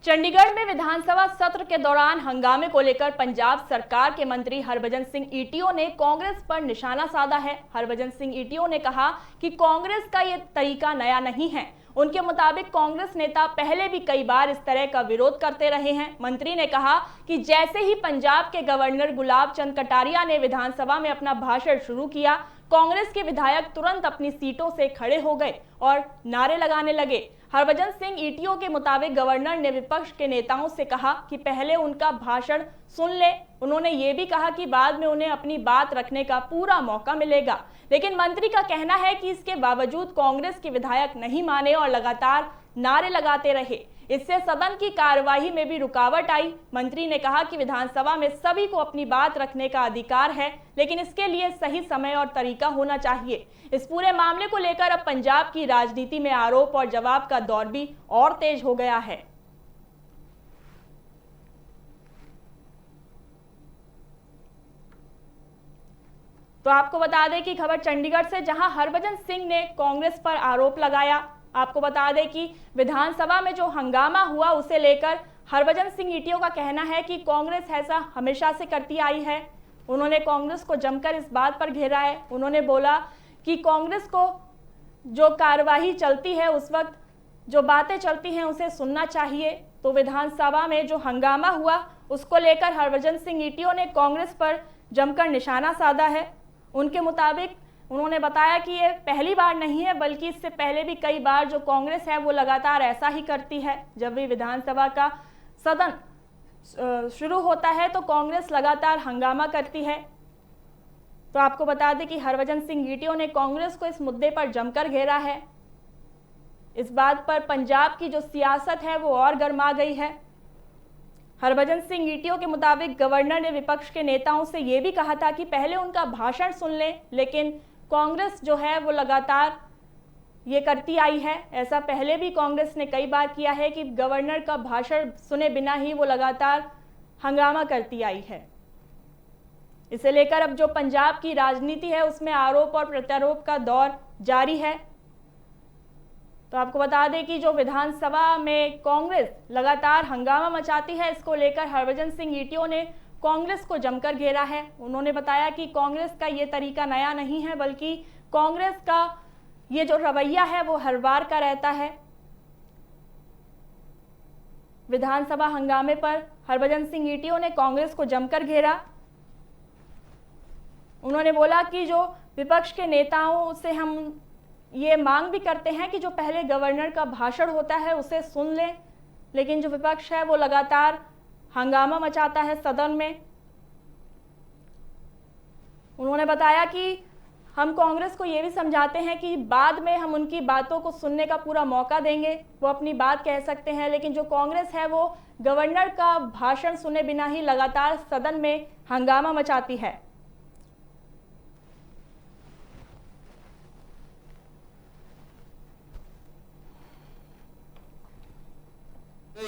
चंडीगढ़ में विधानसभा सत्र के दौरान हंगामे को लेकर पंजाब सरकार के मंत्री हरभजन सिंह ईटीओ ने कांग्रेस पर निशाना साधा है। हरभजन सिंह ईटीओ ने कहा कि कांग्रेस का ये तरीका नया नहीं है। उनके मुताबिक कांग्रेस नेता पहले भी कई बार इस तरह का विरोध करते रहे हैं। मंत्री ने कहा कि जैसे ही पंजाब के गवर्नर गुलाब चंद कटारिया ने विधानसभा में अपना भाषण शुरू किया, कांग्रेस के विधायक तुरंत अपनी सीटों से खड़े हो गए और नारे लगाने लगे। हरभजन सिंह ईटीओ के मुताबिक गवर्नर ने विपक्ष के नेताओं से कहा कि पहले उनका भाषण सुन ले। उन्होंने ये भी कहा कि बाद में उन्हें अपनी बात रखने का पूरा मौका मिलेगा, लेकिन मंत्री का कहना है कि इसके बावजूद कांग्रेस के विधायक नहीं माने और लगातार नारे लगाते रहे। इससे सदन की कार्यवाही में भी रुकावट आई। मंत्री ने कहा कि विधानसभा में सभी को अपनी बात रखने का अधिकार है, लेकिन इसके लिए सही समय और तरीका होना चाहिए। इस पूरे मामले को लेकर अब पंजाब की राजनीति में आरोप और जवाब का दौर भी और तेज हो गया है। तो आपको बता दें कि खबर चंडीगढ़ से, जहां हरभजन सिंह ने कांग्रेस पर आरोप लगाया। आपको बता दें कि विधानसभा में जो हंगामा हुआ उसे लेकर हरभजन सिंह ईटीओ का कहना है कि कांग्रेस ऐसा हमेशा से करती आई है। उन्होंने कांग्रेस को जमकर इस बात पर घेरा है। उन्होंने बोला कि कांग्रेस को जो कार्यवाही चलती है, उस वक्त जो बातें चलती हैं उसे सुनना चाहिए। तो विधानसभा में जो हंगामा हुआ उसको लेकर हरभजन सिंह ईटीओ ने कांग्रेस पर जमकर निशाना साधा है। उनके मुताबिक उन्होंने बताया कि ये पहली बार नहीं है, बल्कि इससे पहले भी कई बार जो कांग्रेस है वो लगातार ऐसा ही करती है। जब भी विधानसभा का सदन शुरू होता है तो कांग्रेस लगातार हंगामा करती है। तो आपको बता दें कि हरभजन सिंह ईटीओ ने कांग्रेस को इस मुद्दे पर जमकर घेरा है। इस बात पर पंजाब की जो सियासत है वो और गर्मा गई है। हरभजन सिंह ईटीओ के मुताबिक गवर्नर ने विपक्ष के नेताओं से ये भी कहा था कि पहले उनका भाषण सुन लें, लेकिन कांग्रेस जो है वो लगातार ये करती आई है। ऐसा पहले भी कांग्रेस ने कई बार किया है कि गवर्नर का भाषण सुने बिना ही वो लगातार हंगामा करती आई है। इसे लेकर अब जो पंजाब की राजनीति है उसमें आरोप और प्रत्यारोप का दौर जारी है। तो आपको बता दें कि जो विधानसभा में कांग्रेस लगातार हंगामा मचाती है, इसको लेकर हरभजन सिंह ईटीओ ने कांग्रेस को जमकर घेरा है। उन्होंने बताया कि कांग्रेस का ये तरीका नया नहीं है, बल्कि कांग्रेस का ये जो रवैया है वो हर बार का रहता है। विधानसभा हंगामे पर हरभजन सिंह ईटीओ ने कांग्रेस को जमकर घेरा। उन्होंने बोला कि जो विपक्ष के नेताओं से हम ये मांग भी करते हैं कि जो पहले गवर्नर का भाषण होता है उसे सुन लें, लेकिन जो विपक्ष है वो लगातार हंगामा मचाता है सदन में। उन्होंने बताया कि हम कांग्रेस को ये भी समझाते हैं कि बाद में हम उनकी बातों को सुनने का पूरा मौका देंगे, वो अपनी बात कह सकते हैं, लेकिन जो कांग्रेस है वो गवर्नर का भाषण सुने बिना ही लगातार सदन में हंगामा मचाती है।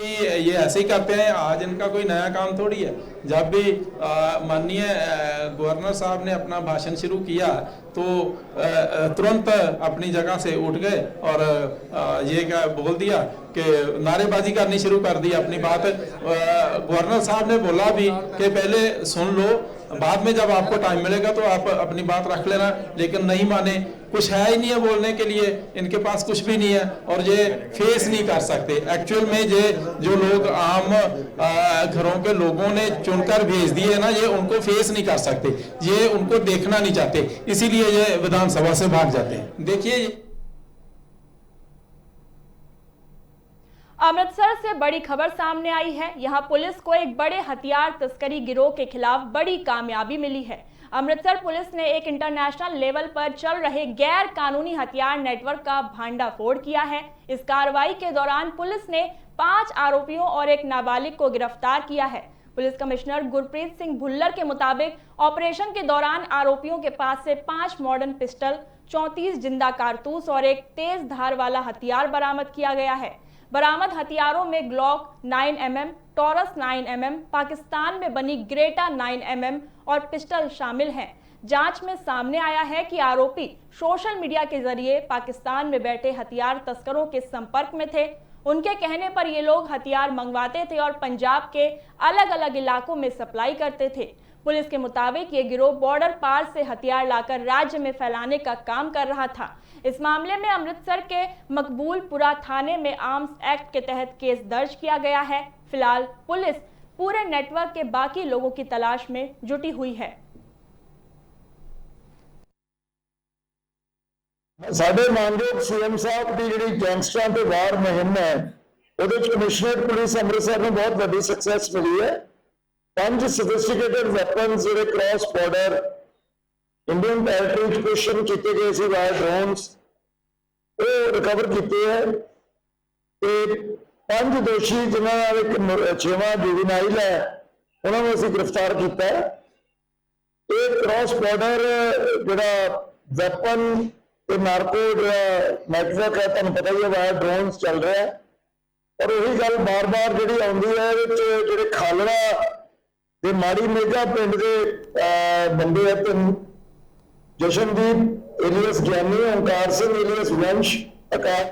ये ऐसे ही करते हैं, आज इनका कोई नया काम थोड़ी है। जब भी माननीय गवर्नर साहब ने अपना भाषण शुरू किया तो तुरंत अपनी जगह से उठ गए और ये बोल दिया कि नारेबाजी करनी शुरू कर दी अपनी बात। गवर्नर साहब ने बोला भी कि पहले सुन लो, बाद में जब आपको टाइम मिलेगा तो आप अपनी बात रख लेना, लेकिन नहीं माने। कुछ है ही नहीं है बोलने के लिए, इनके पास कुछ भी नहीं है और ये फेस नहीं कर सकते। एक्चुअल में ये जो लोग आम घरों के लोगों ने चुनकर भेज दिए ना, ये उनको फेस नहीं कर सकते, ये उनको देखना नहीं चाहते, इसीलिए ये विधानसभा से भाग जाते हैं। देखिए, अमृतसर से बड़ी खबर सामने आई है। यहां पुलिस को एक बड़े हथियार तस्करी गिरोह के खिलाफ बड़ी कामयाबी मिली है। अमृतसर पुलिस ने एक इंटरनेशनल लेवल पर चल रहे गैर कानूनी हथियार नेटवर्क का भांडाफोड़ किया है। इस कार्रवाई के दौरान पुलिस ने 5 आरोपियों और एक नाबालिग को गिरफ्तार किया है। पुलिस कमिश्नर गुरप्रीत सिंह भुल्लर के मुताबिक ऑपरेशन के दौरान आरोपियों के पास से 5 मॉडर्न पिस्टल, 34 जिंदा कारतूस और एक तेज धार वाला हथियार बरामद किया गया है। बरामद हथियारों में Glock 9mm, taurus 9mm, Pakistan में बनी ग्रेटा 9mm और पिस्टल शामिल हैं। जांच में सामने आया है कि आरोपी सोशल मीडिया के जरिए पाकिस्तान में बैठे हथियार तस्करों के संपर्क में थे। उनके कहने पर ये लोग हथियार मंगवाते थे और पंजाब के अलग अलग इलाकों में सप्लाई करते थे। पुलिस के मुताबिक ये गिरोह बॉर्डर पार से हथियार लाकर राज्य में फैलाने का काम कर रहा था। इस मामले में अमृतसर के मकबूलपुरा थाने में आर्म्स एक्ट के तहत केस दर्ज किया गया है। फिलहाल पुलिस पूरे नेटवर्क के बाकी लोगों की तलाश में जुटी हुई है। ਸਾਡੇ ਮਾਨਯੋਗ ਸੀਐਮ ਸਾਹਿਬ ਦੀ ਜਿਹੜੀ ਗੈਂਗਸਟਰਾਂ ਤੇ ਵਾਰ ਮੁਹਿੰਮ ਹੈ ਉਹਦੇ ਵਿੱਚ ਕਮਿਸ਼ਨਰੇਟ ਪੁਲਿਸ ਅੰਮ੍ਰਿਤਸਰ ਨੂੰ ਬਹੁਤ ਵੱਡੀ ਸਕਸੈਸ ਮਿਲੀ ਹੈ। 5 ਸੋਫਿਸਟੀਕੇਟਡ ਵੈਪਨਸ ਜਿਹੜੇ ਕ੍ਰਾਸ ਬਾਰਡਰ ਇੰਡੀਅਨ ਟੈਰੀਟਰੀ ਵਿੱਚ ਕੁਐਸਚਨ ਕੀਤੇ ਗਏ ਸੀ ਵਾਇਰ ਡਰੋਨਸ ਉਹ ਰਿਕਵਰ ਕੀਤੇ ਹੈ ਤੇ 5 ਦੋਸ਼ੀ ਜਿਨ੍ਹਾਂ ਨਾਲ ਇੱਕ 6ਵਾਂ ਜੁਵੀਨਾਈਲ ਹੈ ਉਹਨਾਂ ਨੂੰ ਅਸੀਂ ਗ੍ਰਿਫਤਾਰ ਕੀਤਾ ਹੈ। ਇਹ ਕ੍ਰਾਸ ਬਾਰਡਰ ਜਿਹੜਾ ਵੈਪਨ ਤੇ ਨਾਰਕੋ ਨੈਟਵਰਕ ਹੈ ਤੁਹਾਨੂੰ ਪਤਾ ਹੀ ਹੈ ਵਾਇਰ ਡਰੋਨਸ ਚੱਲ ਰਿਹਾ ਹੈ ਔਰ ਉਹੀ ਗੱਲ ਬਾਰ-ਬਾਰ ਜਿਹੜੀ ਆਉਂਦੀ ਹੈ ਇਹਦੇ ਵਿੱਚ ਜਿਹੜੇ ਖਾਲੜਾ ਤੇ ਮਾੜੀ ਮੇਗਾ ਪਿੰਡ ਦੇ ਬੰਦੇ ਆ ਤਿੰਨ ਜਸ਼ਨਦੀਪ ਏਲੀਅਸ ਗਿਆਨੀ ਓਂਕਾਰ ਸਿੰਘ ਏਲੀਅਸ ਵੰਸ਼ ਆਕਾਸ਼